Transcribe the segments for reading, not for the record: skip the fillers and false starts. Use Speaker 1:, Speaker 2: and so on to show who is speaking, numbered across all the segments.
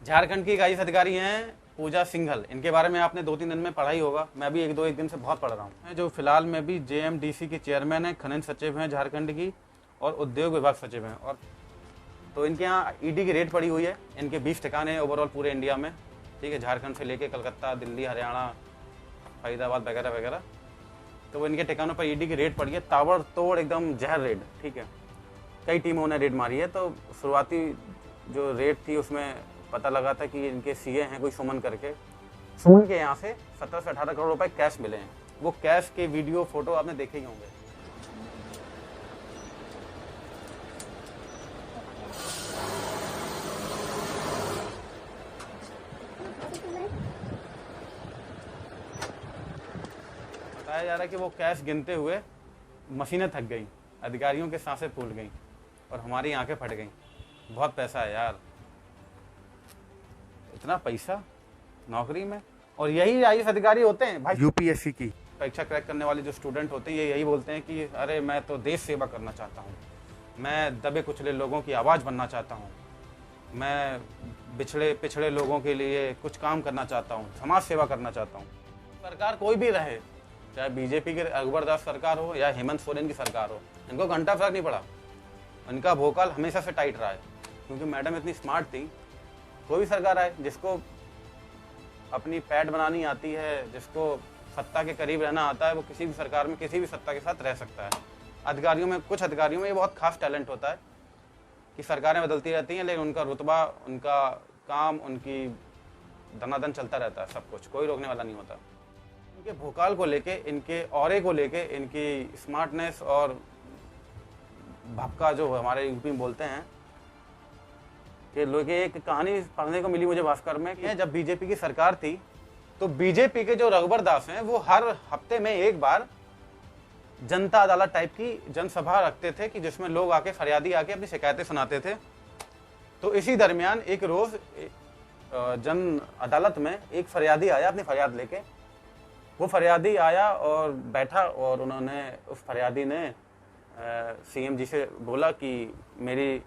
Speaker 1: झारखंड की एक आईएएस अधिकारी हैं पूजा सिंघल। इनके बारे में आपने 2-3 दिन में पढ़ा ही होगा। मैं भी एक दिन से बहुत पढ़ रहा हूँ। जो फिलहाल में भी जेएमडीसी के चेयरमैन हैं, खनन सचिव हैं झारखंड की, और उद्योग विभाग सचिव हैं। और तो इनके यहाँ ईडी की रेड पड़ी हुई है। इनके 20 ठिकाने हैं ओवरऑल पूरे इंडिया में, ठीक है, झारखंड से लेके कलकत्ता, दिल्ली, हरियाणा, फरीदाबाद वगैरह वगैरह। तो वो इनके ठिकानों पर ईडी की रेड पड़ी है, ताबड़तोड़ एकदम जहर रेड, ठीक है। कई टीमों ने रेड मारी है। तो शुरुआती जो रेड थी उसमें पता लगा था कि इनके सीए हैं कोई सुमन करके, सुमन के यहाँ से 17 से 18 करोड़ रुपए कैश मिले हैं। वो कैश के वीडियो फोटो आपने देखे ही होंगे। बताया जा रहा है कि वो कैश गिनते हुए मशीनें थक गई, अधिकारियों के सांसें फूल गई और हमारी आंखें फट गई। बहुत पैसा है यार, इतना पैसा नौकरी में। और यही आईएएस अधिकारी होते हैं भाई। यूपीएससी की परीक्षा क्रैक करने वाले जो स्टूडेंट होते हैं, ये यही बोलते हैं कि अरे मैं तो देश सेवा करना चाहता हूँ, मैं दबे कुचले लोगों की आवाज़ बनना चाहता हूँ, मैं पिछड़े लोगों के लिए कुछ काम करना चाहता हूँ, समाज सेवा करना चाहता हूँ। सरकार कोई भी रहे, चाहे बीजेपी की रघुवर दास सरकार हो या हेमंत सोरेन की सरकार हो, इनको घंटा फर्क नहीं पड़ा। इनका भोकाल हमेशा से टाइट रहा है, क्योंकि मैडम इतनी स्मार्ट थी। कोई भी सरकार आए, जिसको अपनी पैड बनानी आती है, जिसको सत्ता के करीब रहना आता है, वो किसी भी सरकार में किसी भी सत्ता के साथ रह सकता है। अधिकारियों में, कुछ अधिकारियों में ये बहुत खास टैलेंट होता है कि सरकारें बदलती रहती हैं, लेकिन उनका रुतबा, उनका काम, उनकी दनादन चलता रहता है, सब कुछ, कोई रोकने वाला नहीं होता। इनके भोकाल को लेके, इनके ऑरे को लेके, इनकी स्मार्टनेस और भपका जो हमारे यूपी में बोलते हैं कि लोग, एक कहानी पढ़ने को मिली मुझे भास्कर में कि जब बीजेपी की सरकार थी तो बीजेपी के जो रघुवर दास हैं वो हर हफ्ते में एक बार जनता अदालत टाइप की जनसभा रखते थे कि जिसमें लोग आके, फरियादी आके अपनी शिकायतें सुनाते थे। तो इसी दरमियान एक रोज जन अदालत में एक फरियादी आया अपनी फरियाद लेके। वो फरियादी आया और बैठा और उन्होंने, उस फरियादी ने सीएम जी से बोला कि मेरी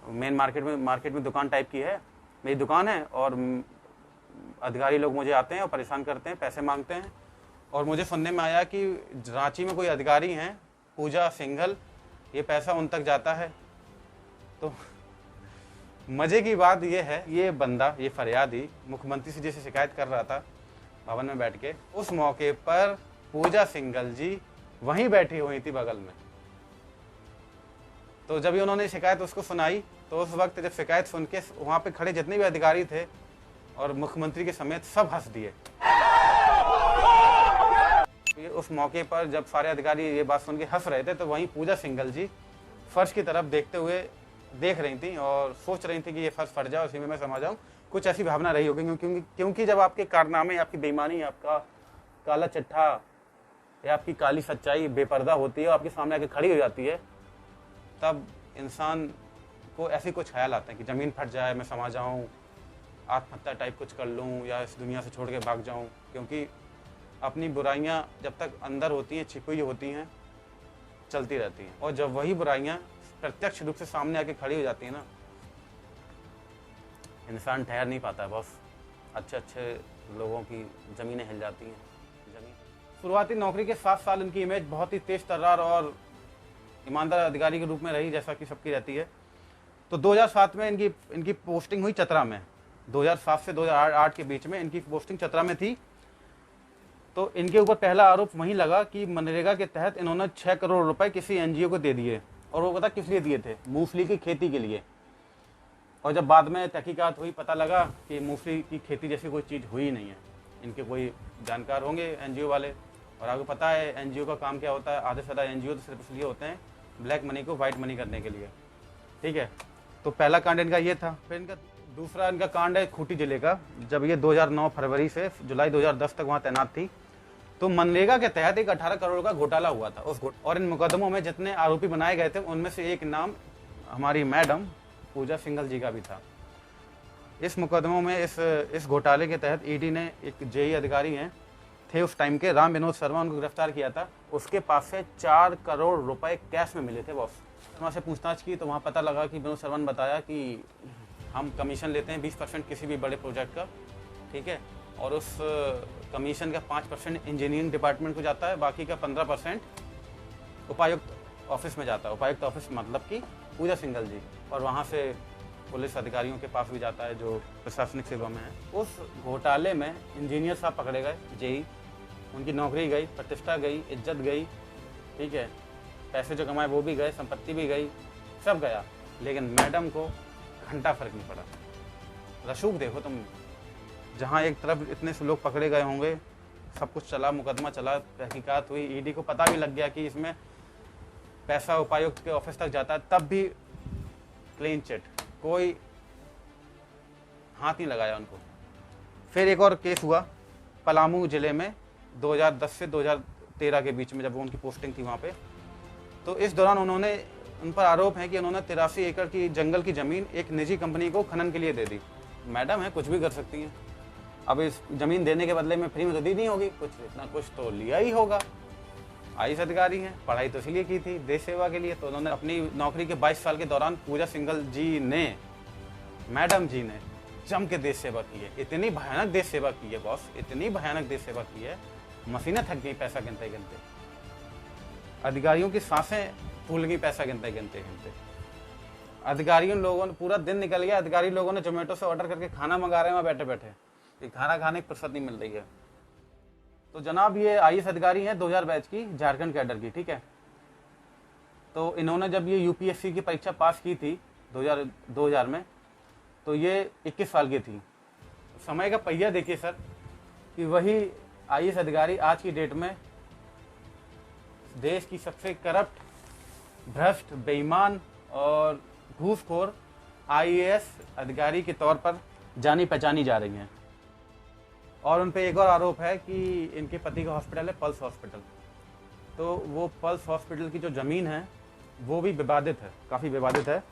Speaker 1: मेन मार्केट में दुकान टाइप की है, मेरी दुकान है और अधिकारी लोग मुझे आते हैं और परेशान करते हैं, पैसे मांगते हैं। और मुझे सुनने में आया कि रांची में कोई अधिकारी हैं, पूजा सिंघल, ये पैसा उन तक जाता है। तो मजे की बात ये है, ये बंदा, ये फरियादी मुख्यमंत्री से जैसे शिकायत कर रहा था भवन में बैठ के, उस मौके पर पूजा सिंघल जी वहीं बैठी हुई थी बगल में। तो जब ही उन्होंने शिकायत उसको सुनाई, तो उस वक्त जब शिकायत सुन के वहाँ पे खड़े जितने भी अधिकारी थे और मुख्यमंत्री के समेत सब हंस दिए। उस मौके पर जब सारे अधिकारी ये बात सुन के हंस रहे थे, तो वहीं पूजा सिंघल जी फर्श की तरफ देखते हुए देख रही थी और सोच रही थी कि ये फर्श फट जाए, उसी में मैं समा जाऊँ। कुछ ऐसी भावना रही होगी, क्योंकि जब आपके कारनामे, आपकी बेईमानी, आपका काला चिट्ठा या आपकी काली सच्चाई बेपर्दा होती है और आपके सामने आके खड़ी हो जाती है, तब इंसान को ऐसे कुछ ख्याल आते हैं कि ज़मीन फट जाए, मैं समा जाऊं, आत्महत्या टाइप कुछ कर लूं या इस दुनिया से छोड़ के भाग जाऊं। क्योंकि अपनी बुराइयां जब तक अंदर होती हैं, छिपी हुई होती हैं, चलती रहती हैं, और जब वही बुराइयां प्रत्यक्ष रूप से सामने आके खड़ी हो जाती हैं ना, इंसान ठहर नहीं पाता है। बस अच्छे लोगों की ज़मीनें हिल जाती हैं। शुरुआती नौकरी के 7 साल इनकी इमेज बहुत ही तेज तर्रार और ईमानदार अधिकारी के रूप में रही, जैसा कि सबकी रहती है। तो 2007 में इनकी पोस्टिंग हुई चतरा में। 2007 से 2008 के बीच में इनकी पोस्टिंग चतरा में थी। तो इनके ऊपर पहला आरोप वहीं लगा कि मनरेगा के तहत इन्होंने 6 करोड़ रुपए किसी एनजीओ को दे दिए, और वो पता किस लिए दिए थे? मूंगफली की खेती के लिए। और जब बाद में तहकीकात हुई, पता लगा कि मूंगफली की खेती जैसी कोई चीज़ हुई नहीं है। इनके कोई जानकार होंगे एनजीओ वाले, और आपको पता है एनजीओ का काम क्या होता है। आधे से ज़्यादा एनजीओ तो सिर्फ इसलिए होते हैं ब्लैक मनी को वाइट मनी करने के लिए, ठीक है। तो पहला कांड इनका ये था। फिर इनका दूसरा कांड है खूंटी जिले का। जब ये 2009 फरवरी से जुलाई 2010 तक वहाँ तैनात थी, तो मनरेगा के तहत एक 18 करोड़ का घोटाला हुआ था और इन मुकदमों में जितने आरोपी बनाए गए थे, उनमें से एक नाम हमारी मैडम पूजा सिंघल जी का भी था। इस मुकदमों में, इस घोटाले के तहत ईडी ने एक जेई अधिकारी हैं थे उस टाइम के, राम विनोद शर्मा, उनको गिरफ्तार किया था। उसके पास से 4 करोड़ रुपए कैश में मिले थे बॉस। शर्मा से पूछताछ की तो वहाँ पता लगा कि विनोद शर्मा ने बताया कि हम कमीशन लेते हैं 20% किसी भी बड़े प्रोजेक्ट का, ठीक है, और उस कमीशन का 5% इंजीनियरिंग डिपार्टमेंट को जाता है, बाकी का 15% उपायुक्त ऑफिस में जाता है। उपायुक्त ऑफिस मतलब कि पूजा सिंघल जी, और वहाँ से पुलिस अधिकारियों के पास भी जाता है जो प्रशासनिक सेवा में है। उस घोटाले में इंजीनियर साहब पकड़े गए, जेई, उनकी नौकरी गई, प्रतिष्ठा गई, इज्जत गई, ठीक है, पैसे जो कमाए वो भी गए, संपत्ति भी गई, सब गया, लेकिन मैडम को घंटा फर्क नहीं पड़ा। रसूख देखो तुम, जहाँ एक तरफ इतने से लोग पकड़े गए होंगे, सब कुछ चला, मुकदमा चला, तहकीकात हुई, ईडी को पता भी लग गया कि इसमें पैसा उपायुक्त के ऑफिस तक जाता है, तब भी क्लीन चिट, कोई हाथ नहीं लगाया उनको। फिर एक और केस हुआ पलामू जिले में 2010 से 2013 के बीच में, जब वो उनकी पोस्टिंग थी वहाँ पे। तो इस दौरान उन पर आरोप है कि उन्होंने 83 एकड़ की जंगल की ज़मीन एक निजी कंपनी को खनन के लिए दे दी। मैडम है, कुछ भी कर सकती हैं। अब इस ज़मीन देने के बदले में फ्री में तो दी नहीं होगी, कुछ इतना कुछ तो लिया ही होगा। आईएएस अधिकारी हैं, पढ़ाई तो इसलिए की थी, देश सेवा के लिए। तो उन्होंने अपनी नौकरी के 22 साल के दौरान पूजा सिंघल जी ने, मैडम जी ने जम के देश सेवा की है। इतनी भयानक देश सेवा की है बॉस, इतनी भयानक देश सेवा की है, मशीनें थक गई पैसा गिनते गिनते, अधिकारियों की सांसें फूल गई पैसा गिनते गिनते गिनते। अधिकारियों लोगों ने पूरा दिन निकल गया, अधिकारी लोगों ने जोमेटो से ऑर्डर करके खाना मंगा रहे हैं वहाँ बैठे बैठे, खाना खाने की फुर्सत नहीं मिल रही है। तो जनाब ये आईएएस अधिकारी हैं 2000 बैच की, झारखंड कैडर की, ठीक है। तो इन्होंने जब ये यूपीएससी की परीक्षा पास की थी 2000 में, तो ये 21 साल की थी। समय का पहिया देखिए सर, कि वही आईएएस अधिकारी आज की डेट में देश की सबसे करप्ट, भ्रष्ट, बेईमान और घूसखोर आईएएस अधिकारी के तौर पर जानी पहचानी जा रही हैं। और उन पे एक और आरोप है कि इनके पति का हॉस्पिटल है पल्स हॉस्पिटल, तो वो पल्स हॉस्पिटल की जो ज़मीन है वो भी विवादित है, काफ़ी विवादित है।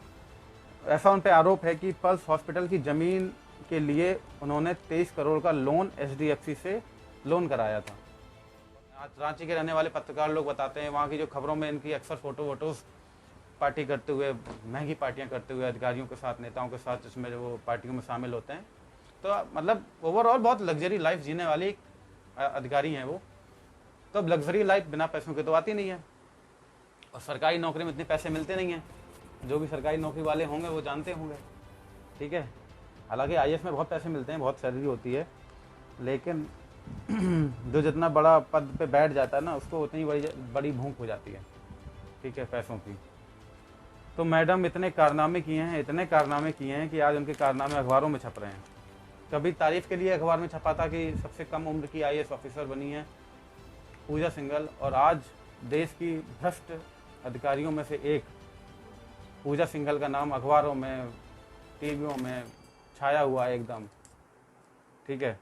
Speaker 1: ऐसा उन पे आरोप है कि पल्स हॉस्पिटल की ज़मीन के लिए उन्होंने 23 करोड़ का लोन एचडीएफसी से लोन कराया था। आज रांची के रहने वाले पत्रकार लोग बताते हैं, वहाँ की जो खबरों में इनकी अक्सर फोटोज पार्टी करते हुए, महंगी पार्टियाँ करते हुए अधिकारियों के साथ, नेताओं के साथ, जिसमें जो वो पार्टियों में शामिल होते हैं। तो मतलब ओवरऑल बहुत लग्जरी लाइफ जीने वाली अधिकारी हैं वो। तो अब लग्जरी लाइफ बिना पैसों के तो आती नहीं है, और सरकारी नौकरी में इतने पैसे मिलते नहीं हैं। जो भी सरकारी नौकरी वाले होंगे वो जानते होंगे, ठीक है। हालांकि आईएएस में बहुत पैसे मिलते हैं, बहुत सैलरी होती है, लेकिन जो जितना बड़ा पद पे बैठ जाता है ना, उसको उतनी बड़ी भूख हो जाती है, ठीक है, पैसों की। तो मैडम इतने कारनामे किए हैं, इतने कारनामे किए हैं कि आज उनके कारनामे अखबारों में छप रहे हैं। कभी तारीफ के लिए अखबार में छपा था कि सबसे कम उम्र की आईएएस ऑफिसर बनी है पूजा सिंघल, और आज देश की भ्रष्ट अधिकारियों में से एक पूजा सिंघल का नाम अखबारों में, टीवियों में छाया हुआ है एकदम, ठीक है।